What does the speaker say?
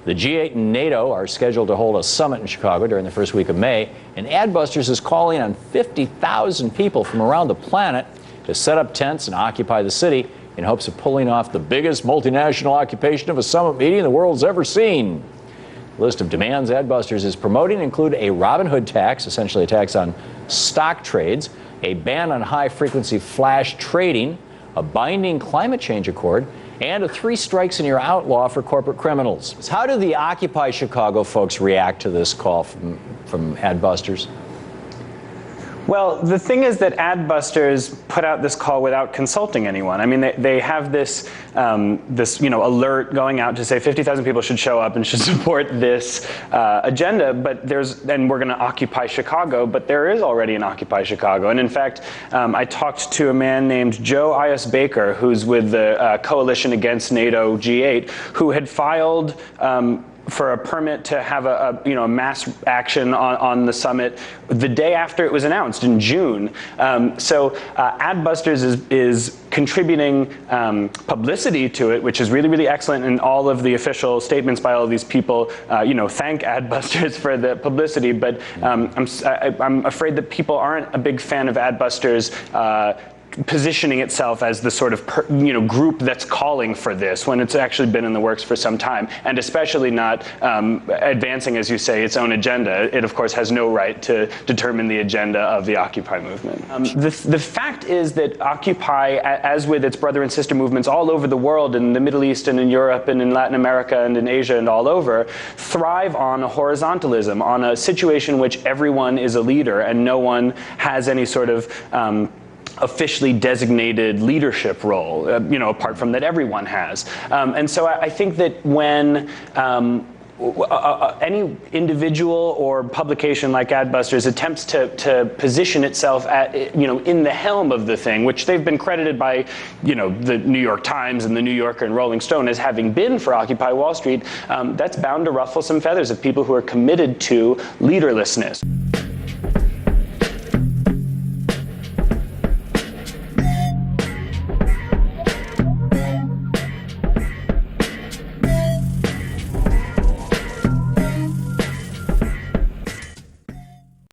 The G8 and NATO are scheduled to hold a summit in Chicago during the first week of May, and Adbusters is calling on 50,000 people from around the planet to set up tents and occupy the city in hopes of pulling off the biggest multinational occupation of a summit meeting the world's ever seen. The list of demands Adbusters is promoting include a Robin Hood tax, essentially a tax on stock trades, a ban on high-frequency flash trading, a binding climate change accord, and a 3 strikes and you're outlaw for corporate criminals. How do the Occupy Chicago folks react to this call from Adbusters? Well, the thing is that Adbusters put out this call without consulting anyone. I mean, they have this alert going out to say 50,000 people should show up and should support this agenda, and we're going to occupy Chicago, but there is already an Occupy Chicago. And in fact, I talked to a man named Joe I.S. Baker, who's with the Coalition Against NATO G8, who had filed for a permit to have a mass action on the summit the day after it was announced in June. So Adbusters is contributing publicity to it, which is really, really excellent. And all of the official statements by all of these people, thank Adbusters for the publicity. But I'm afraid that people aren't a big fan of Adbusters positioning itself as the sort of group that's calling for this when it's actually been in the works for some time, and especially not advancing, as you say, its own agenda. It, of course, has no right to determine the agenda of the Occupy movement. The fact is that Occupy, as with its brother and sister movements all over the world, in the Middle East and in Europe and in Latin America and in Asia and all over, thrive on a horizontalism, on a situation in which everyone is a leader and no one has any sort of officially designated leadership role, apart from that everyone has. And so I think that when any individual or publication like Adbusters attempts to position itself in the helm of the thing, which they've been credited by the New York Times and the New Yorker and Rolling Stone as having been for Occupy Wall Street, that's bound to ruffle some feathers of people who are committed to leaderlessness.